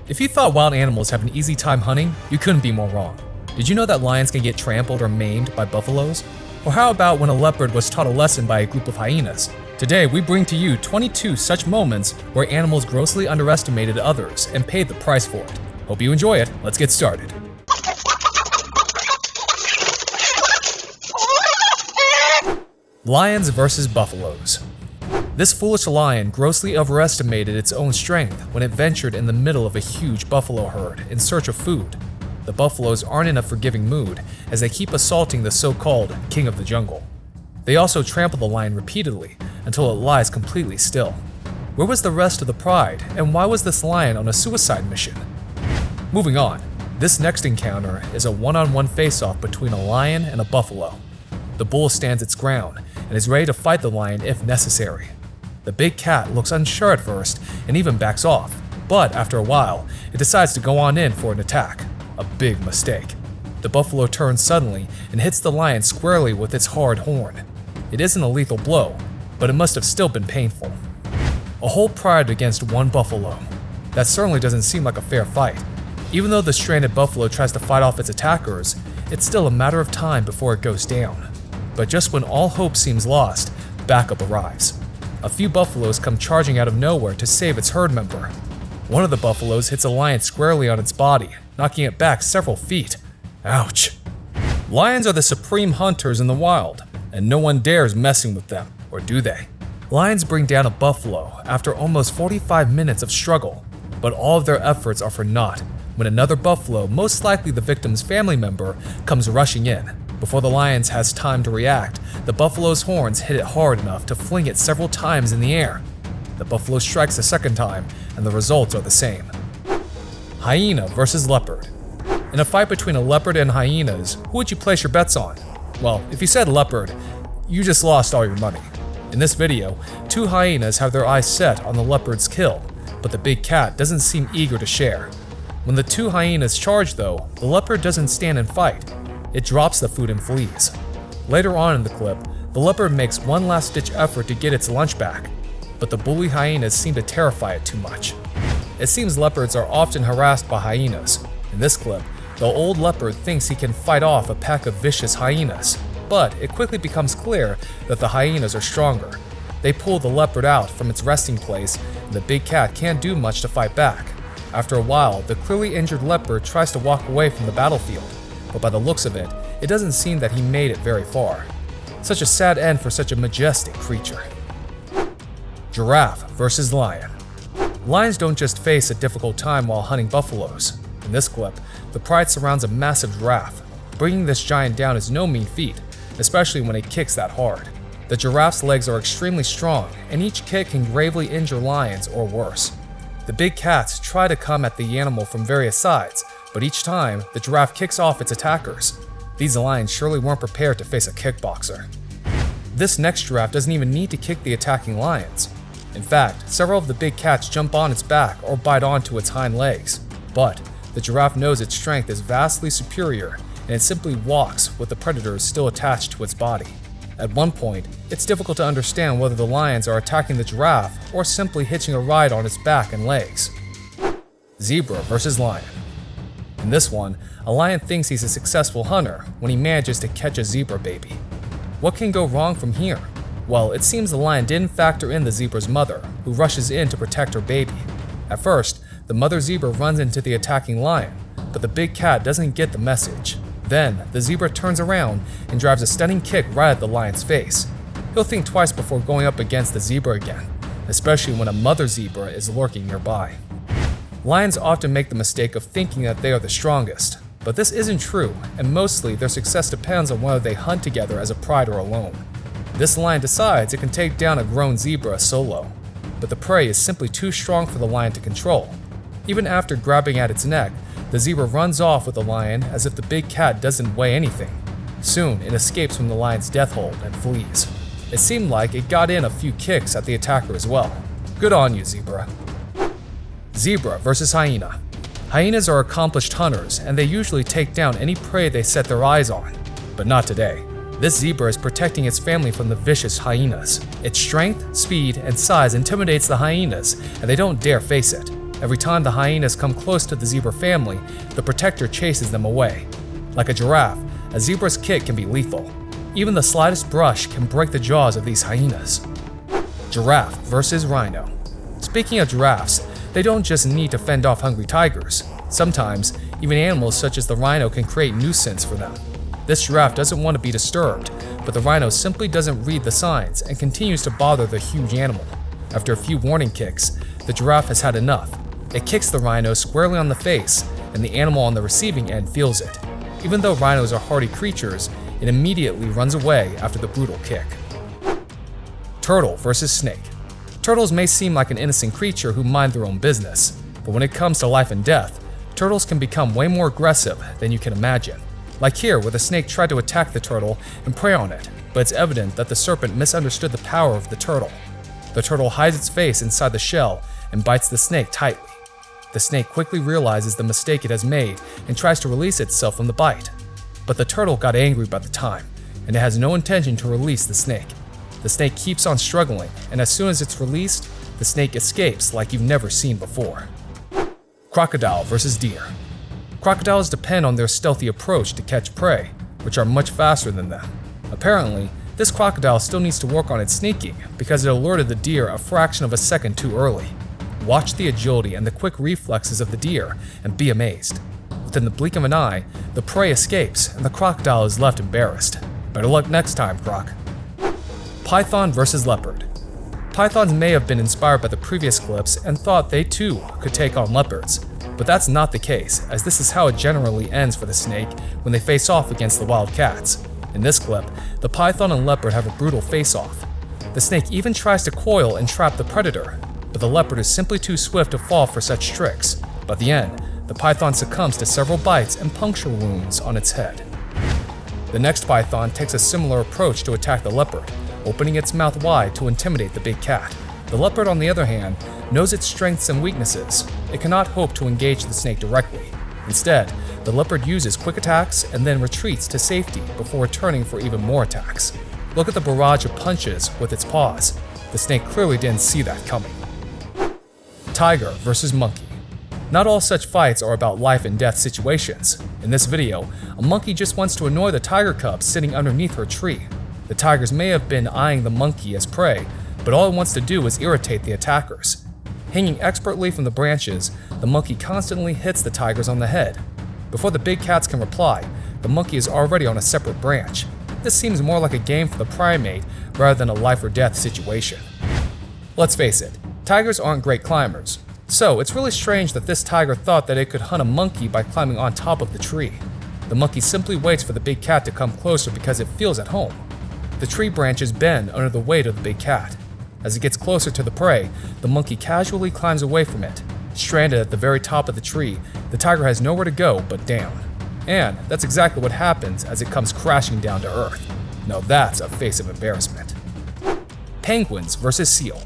If you thought wild animals have an easy time hunting, you couldn't be more wrong. Did you know that lions can get trampled or maimed by buffaloes? Or how about when a leopard was taught a lesson by a group of hyenas? Today, we bring to you 22 such moments where animals grossly underestimated others and paid the price for it. Hope you enjoy it. Let's get started. Lions versus buffaloes. This foolish lion grossly overestimated its own strength when it ventured in the middle of a huge buffalo herd in search of food. The buffaloes aren't in a forgiving mood as they keep assaulting the so-called king of the jungle. They also trample the lion repeatedly until it lies completely still. Where was the rest of the pride, and why was this lion on a suicide mission? Moving on, this next encounter is a one-on-one face-off between a lion and a buffalo. The bull stands its ground and is ready to fight the lion if necessary. The big cat looks unsure at first and even backs off, but after a while, it decides to go on in for an attack. A big mistake. The buffalo turns suddenly and hits the lion squarely with its hard horn. It isn't a lethal blow, but it must have still been painful. A whole pride against one buffalo. That certainly doesn't seem like a fair fight. Even though the stranded buffalo tries to fight off its attackers, it's still a matter of time before it goes down. But just when all hope seems lost, backup arrives. A few buffaloes come charging out of nowhere to save its herd member. One of the buffaloes hits a lion squarely on its body, knocking it back several feet. Ouch. Lions are the supreme hunters in the wild, and no one dares messing with them, or do they? Lions bring down a buffalo after almost 45 minutes of struggle, but all of their efforts are for naught when another buffalo, most likely the victim's family member, comes rushing in. Before the lion has time to react, the buffalo's horns hit it hard enough to fling it several times in the air. The buffalo strikes a second time, and the results are the same. Hyena versus leopard. In a fight between a leopard and hyenas, who would you place your bets on? Well, if you said leopard, you just lost all your money. In this video, two hyenas have their eyes set on the leopard's kill, but the big cat doesn't seem eager to share. When the two hyenas charge though, the leopard doesn't stand and fight. It drops the food and flees. Later on in the clip, the leopard makes one last-ditch effort to get its lunch back, but the bully hyenas seem to terrify it too much. It seems leopards are often harassed by hyenas. In this clip, the old leopard thinks he can fight off a pack of vicious hyenas, but it quickly becomes clear that the hyenas are stronger. They pull the leopard out from its resting place, and the big cat can't do much to fight back. After a while, the clearly injured leopard tries to walk away from the battlefield, but by the looks of it, it doesn't seem that he made it very far. Such a sad end for such a majestic creature. Giraffe versus lion. Lions don't just face a difficult time while hunting buffaloes. In this clip, the pride surrounds a massive giraffe. Bringing this giant down is no mean feat, especially when it kicks that hard. The giraffe's legs are extremely strong, and each kick can gravely injure lions or worse. The big cats try to come at the animal from various sides, but each time, the giraffe kicks off its attackers. These lions surely weren't prepared to face a kickboxer. This next giraffe doesn't even need to kick the attacking lions. In fact, several of the big cats jump on its back or bite onto its hind legs. But the giraffe knows its strength is vastly superior, and it simply walks with the predators still attached to its body. At one point, it's difficult to understand whether the lions are attacking the giraffe or simply hitching a ride on its back and legs. Zebra versus lion. In this one, a lion thinks he's a successful hunter when he manages to catch a zebra baby. What can go wrong from here? Well, it seems the lion didn't factor in the zebra's mother, who rushes in to protect her baby. At first, the mother zebra runs into the attacking lion, but the big cat doesn't get the message. Then, the zebra turns around and drives a stunning kick right at the lion's face. He'll think twice before going up against the zebra again, especially when a mother zebra is lurking nearby. Lions often make the mistake of thinking that they are the strongest, but this isn't true, and mostly their success depends on whether they hunt together as a pride or alone. This lion decides it can take down a grown zebra solo, but the prey is simply too strong for the lion to control. Even after grabbing at its neck, the zebra runs off with the lion as if the big cat doesn't weigh anything. Soon, it escapes from the lion's death hold and flees. It seemed like it got in a few kicks at the attacker as well. Good on you, zebra. Zebra versus hyena. Hyenas are accomplished hunters, and they usually take down any prey they set their eyes on. But not today. This zebra is protecting its family from the vicious hyenas. Its strength, speed, and size intimidates the hyenas, and they don't dare face it. Every time the hyenas come close to the zebra family, the protector chases them away. Like a giraffe, a zebra's kick can be lethal. Even the slightest brush can break the jaws of these hyenas. Giraffe versus Rhino. Speaking of giraffes, they don't just need to fend off hungry tigers. Sometimes, even animals such as the rhino can create nuisance for them. This giraffe doesn't want to be disturbed, but the rhino simply doesn't read the signs and continues to bother the huge animal. After a few warning kicks, the giraffe has had enough. It kicks the rhino squarely on the face, and the animal on the receiving end feels it. Even though rhinos are hardy creatures, it immediately runs away after the brutal kick. Turtle versus snake. Turtles may seem like an innocent creature who mind their own business, but when it comes to life and death, turtles can become way more aggressive than you can imagine. Like here, where the snake tried to attack the turtle and prey on it, but it's evident that the serpent misunderstood the power of the turtle. The turtle hides its face inside the shell and bites the snake tightly. The snake quickly realizes the mistake it has made and tries to release itself from the bite. But the turtle got angry by the time, and it has no intention to release the snake. The snake keeps on struggling, and as soon as it's released, the snake escapes like you've never seen before. Crocodile versus deer. Crocodiles depend on their stealthy approach to catch prey, which are much faster than them. Apparently, this crocodile still needs to work on its sneaking because it alerted the deer a fraction of a second too early. Watch the agility and the quick reflexes of the deer and be amazed. Within the blink of an eye, the prey escapes and the crocodile is left embarrassed. Better luck next time, Croc. Python versus leopard. Pythons may have been inspired by the previous clips and thought they too could take on leopards, but that's not the case, as this is how it generally ends for the snake when they face off against the wild cats. In this clip, the python and leopard have a brutal face-off. The snake even tries to coil and trap the predator, but the leopard is simply too swift to fall for such tricks. By the end, the python succumbs to several bites and puncture wounds on its head. The next python takes a similar approach to attack the leopard, opening its mouth wide to intimidate the big cat. The leopard, on the other hand, knows its strengths and weaknesses. It cannot hope to engage the snake directly. Instead, the leopard uses quick attacks and then retreats to safety before returning for even more attacks. Look at the barrage of punches with its paws. The snake clearly didn't see that coming. Tiger versus monkey. Not all such fights are about life and death situations. In this video, a monkey just wants to annoy the tiger cub sitting underneath her tree. The tigers may have been eyeing the monkey as prey, but all it wants to do is irritate the attackers. Hanging expertly from the branches, the monkey constantly hits the tigers on the head. Before the big cats can reply, the monkey is already on a separate branch. This seems more like a game for the primate rather than a life or death situation. Let's face it, tigers aren't great climbers, so it's really strange that this tiger thought that it could hunt a monkey by climbing on top of the tree. The monkey simply waits for the big cat to come closer because it feels at home. The tree branches bend under the weight of the big cat. As it gets closer to the prey, the monkey casually climbs away from it. Stranded at the very top of the tree, the tiger has nowhere to go but down. And that's exactly what happens as it comes crashing down to earth. Now that's a face of embarrassment. Penguins versus seal.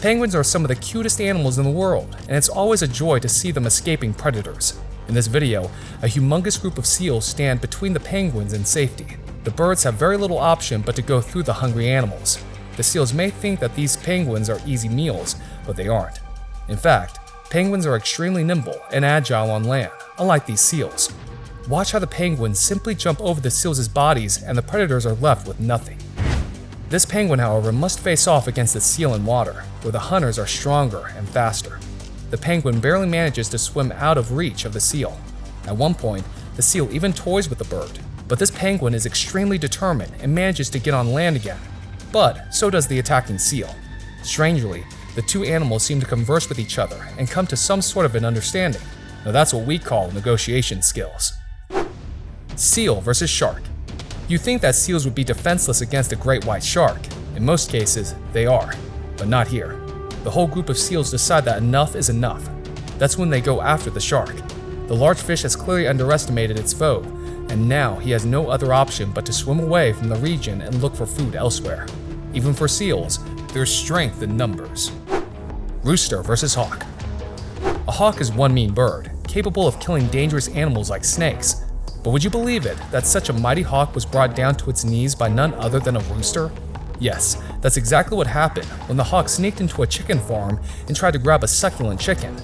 Penguins are some of the cutest animals in the world, and it's always a joy to see them escaping predators. In this video, a humongous group of seals stand between the penguins and safety. The birds have very little option but to go through the hungry animals. The seals may think that these penguins are easy meals, but they aren't. In fact, penguins are extremely nimble and agile on land, unlike these seals. Watch how the penguins simply jump over the seals' bodies and the predators are left with nothing. This penguin, however, must face off against the seal in water, where the hunters are stronger and faster. The penguin barely manages to swim out of reach of the seal. At one point, the seal even toys with the bird, but this penguin is extremely determined and manages to get on land again. But so does the attacking seal. Strangely, the two animals seem to converse with each other and come to some sort of an understanding. Now that's what we call negotiation skills. Seal versus shark. You think that seals would be defenseless against a great white shark. In most cases, they are, but not here. The whole group of seals decide that enough is enough. That's when they go after the shark. The large fish has clearly underestimated its foe, and now he has no other option but to swim away from the region and look for food elsewhere. Even for seals, there's strength in numbers. Rooster versus hawk. A hawk is one mean bird, capable of killing dangerous animals like snakes. But would you believe it that such a mighty hawk was brought down to its knees by none other than a rooster? Yes, that's exactly what happened when the hawk sneaked into a chicken farm and tried to grab a succulent chicken.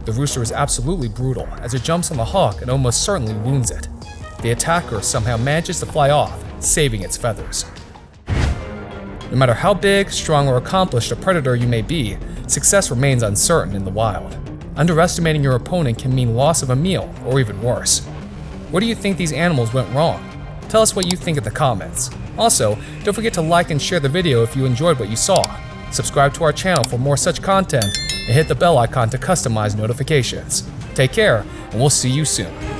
The rooster is absolutely brutal, as it jumps on the hawk and almost certainly wounds it. The attacker somehow manages to fly off, saving its feathers. No matter how big, strong, or accomplished a predator you may be, success remains uncertain in the wild. Underestimating your opponent can mean loss of a meal, or even worse. Where do you think these animals went wrong? Tell us what you think in the comments. Also, don't forget to like and share the video if you enjoyed what you saw. Subscribe to our channel for more such content, and hit the bell icon to customize notifications. Take care, and we'll see you soon.